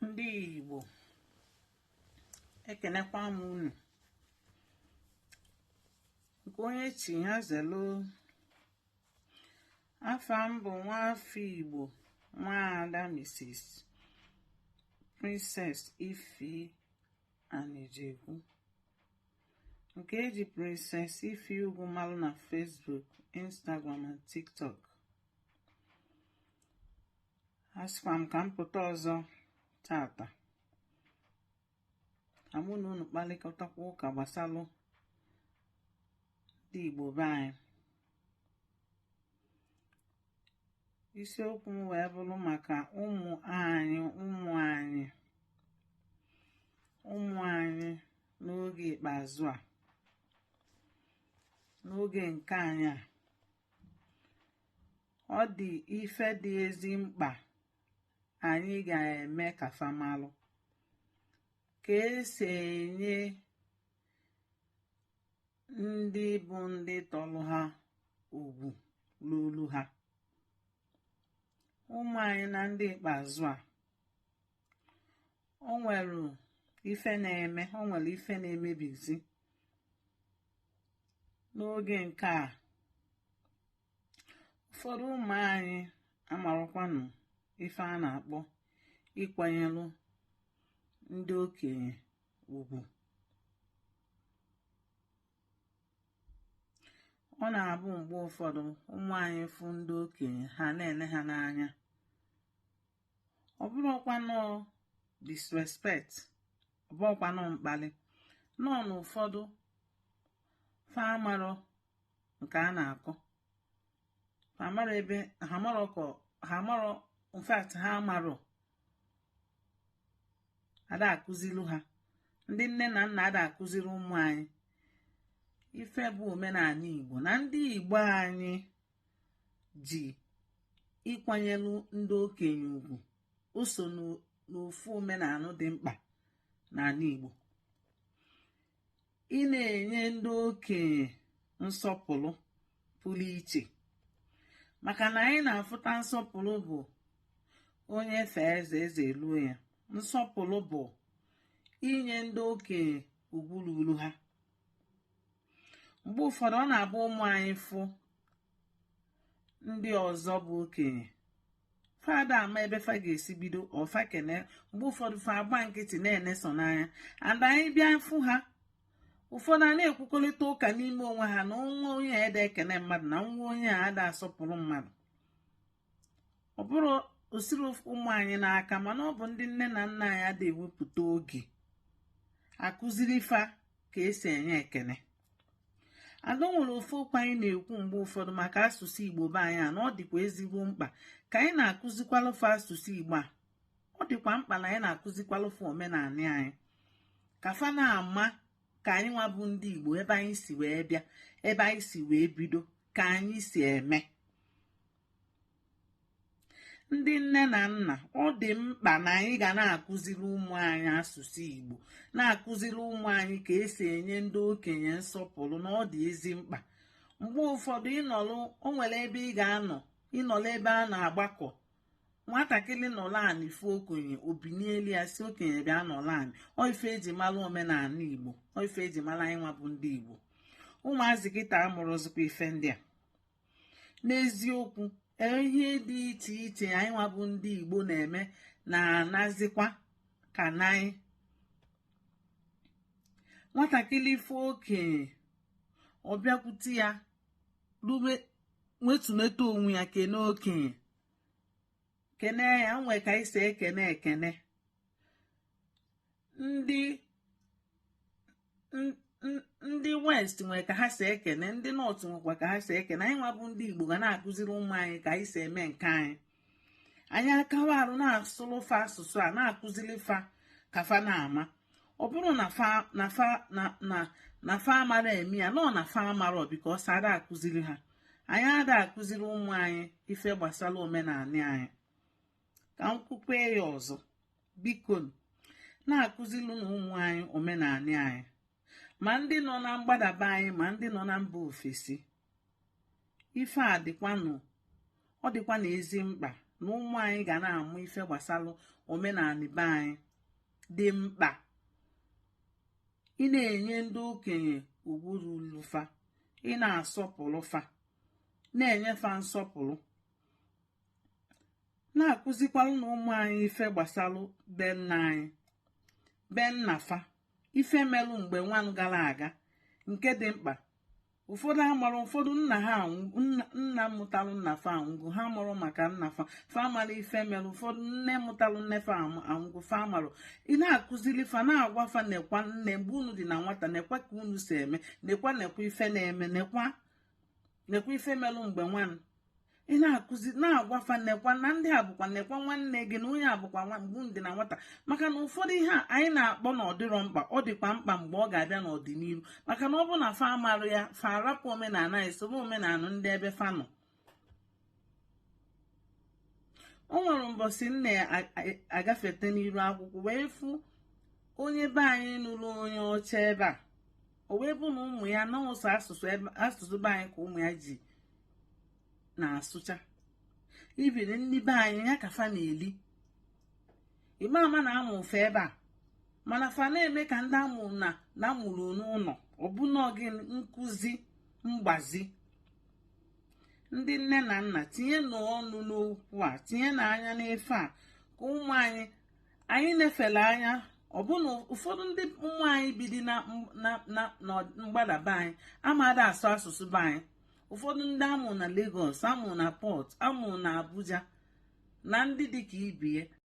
ndị Igbo ekenekwa m unu nke onye chi ya zelu afa m bụ nwafọ Igbo nwaada Mrs. Princess Ife Adaigbo nke eji Princess Ife ugwu malụ na Facebook, Instagram and TikTok. Asịkwa m ka m pụta ọzọ tata ka mụ na unu kpalịkọtakwa ụka gbasalụ ndị Igbo be anyị. Isiokwu m wee bụrụ maka ụmụ anyị n'oge ikpeazụ a, n'oge nke anyị a, ọ dị ife dị ezi mkpa anyị ga-eme ka famalụ ka esi enye ndị bụ ndị tọrọ ha ugwu n'olu ha. Ụmụ anyị na ndị ikpeazụ a, o nwere ife na-emebizi n'oge nke a. Ụfọdụ ụmụ anyị amarụkwanụ ife a na-akpọ ịkwanyelụ ndị okenye ugwu. Ọ na-abụ mgbe ụfọdụ ụmụ anyị fụ ndị okenye ha na-ele ha n'anya. Ọ bụrụkwanụ disrespect, ọ bụrụkwanụ mkpali, nọ n'ụfọdụ fa amarọ nke a na-akọ, ha amarọ ebe ha amarọ in fact ha amarọ ada akụzilu ha. Ndị nne na nna ada akụziri ụmụ anyị ife bụ omenala Igbo, na ndị Igbo anyị ji ịkwanyelu ndị okenye ugwu o so n'ofu omenala dị mkpa n'ala Igbo. Ị na-enye ndị okenye nsọpụrụ pụrụ iche, maka na anyị na-afụta nsọpụrụ bụ onye fee eze eze eluo ya. Nsọpụrụ bụ inye ndị okenye ugwu ruru ha. Mgbe ụfọdụ ọ na-abụ ụmụ anyị fụ ndị ọzọ bụ okenye, fada ama ebe fa ga-esi bido ọfa kene. Mgbe ụfọdụ fa agba nkịtị na-eneso n'anya, and anyị bịa fụ ha, ụfọdụ a na-ekwukọrịta ụka n'ime onwe ha na nwa onye a ede ekene mmadụ na nwa onye a ada asọpụrụ mmadụ. Ọ bụrụ osiri ụmụ anyị n'aka, mana ọ bụ ndị nne na nna anyị ada ewepụta oge akụziri fa ka esi enye ekene. Ada nwere ofe okwu anyị na-ekwu mgbe ụfọdụ maka asụsụ Igbo be anyị a, na ọ dịkwa ezigbo mkpa ka anyị na-akụzikwalụfa asụsụ Igbo a. Ọ dịkwa mkpa na anyị na-akụzikwalụfa omenala anyị, ka fa na-ama ka anyị nwa bụ ndị Igbo ebe anyị si wee bịa, ebe anyị si wee bido, ka anyị si eme. Ndị nne na nna, ọ dị mkpa na anyị ga na-akụziri ụmụ anyị asụsụ Igbo, na-akụziri ụmụ anyị ka esi enye ndị okenye nsọpụrụ, na ọ dị ezi mkpa. Mgbe ụfọdụ o nwere ebe ị ga-anọ, ịnọrọ ebe a na-agbakọ, nwatakịrị nọrọ anị fụ okenye, obinielu ya si okenye bịa nọrọ anị. Ọ ife eji mara omenala Igbo, ọ ife eji mara anyị nwa bụ ndị Igbo. Ụmụazị kịta amụrụzikwa ife ndị a. N'eziokwu, ihe dị iche iche anyị nwa bụ ndị Igbo na-eme na-anazikwa ka n'anyị. Nwatakịrị fụ okenye, ọ bịakwute ya wetuneta onwe ya kene okenye, kene ya. Nwee ka anyị si ekene ndị West nwere ka ha si ekene, ndị North nwekwa ka ha si ekene. Anyị nwa bụ ndị Igbo ga na-akụziri ụmụ anyị ka anyị si eme nke anyị. Anyị akawa arụ na-asụrụ fa asụsụ a, na-akụziri fa ka fa na-ama. Ọ bụrụ na fa amara eme ya, nọ na fa amara ọbika ọsọ ada akụziri ha. Anyị ada akụziri ụmụ anyị ife gbasara omenala anyị. Ka m kwukwe ya ọzọ, biko na-akụziri na ụmụ anyị omenala anyị, ma ndị nọ na mgbadaba anyị ma ndị nọ na mba ofesi. Ife a dịkwa na ezi mkpa na ụmụ anyị ga na-amụ ife gbasalụ omenani be anyị dị mkpa. Ị na-enye ndị okenye ugwu ruru fa, ị na-asọpụrụ fa, na-enye fa nsọpụrụ, na-akụzikwalụ na ụmụ anyị ife gbasalụ be nna anyị, be nna fa, ife melụ mgbe nwanụ gara aga nke dị mkpa. Ụfọdụ amarụ, ụfọdụ nna mụtalụ nna fa anwụgo, ha mụrụ maka nna fa, fa mara ife melụ. Ụfọdụ nne mụtalụ nne fa anwụgo, fa marụ. Ị na-akụzili fa, na-agwa fa nekwa nne mgbe unu dị na nwata, nekwa ka unu si eme, nekwa ife na-eme, nekwa ife melụ mgbe nwanụ. Ị na-akụzi, na-agwa fa nekwa na ndị a bụkwa, nekwa nwanne gị na onye a bụkwa mgbe unu dị na nwata. Maka na ụfọdụ ihe a anyị na-akpọ na ọ dịrọ mkpa, ọ dịkwa mkpa mgbe ọ ga-abịa n'ọdịnihu. Maka na ọ bụ na fa amarụ ya, fa arapụ omenala anyị sobe omenala ndị ebe fa nọ. O nwere mbọsị nne agafete n'iru akwụkwọ wee fụ onye be anyị nụrụ onye ọcha ebe a. O wee bụ na ụmụ ya na ụsọ asụsụ be anyị ka ụmụ ya ji na-asụcha. Ibiri ndị be anyị ya ka fa na-eli. Igbo ama na-amụ ụfe ebe a, mana fa na-eme ka ndị amụrụ n'ụlọ, ọbụna gị nkụzi mgbazi. Ndị nne na nna tinye n'ọnụ n'okwu a, tinye n'anya n'ife a, ka ụmụ anyị nefere anya. Ọbụna ụfọdụ ndị ụmụ anyị bidi na mgbadaba anyị amada asụ asụsụ be anyị. Ụfọdụ ndị amụ na Lagos, amụ na Port, amụ na Abuja na ndị dịka ibie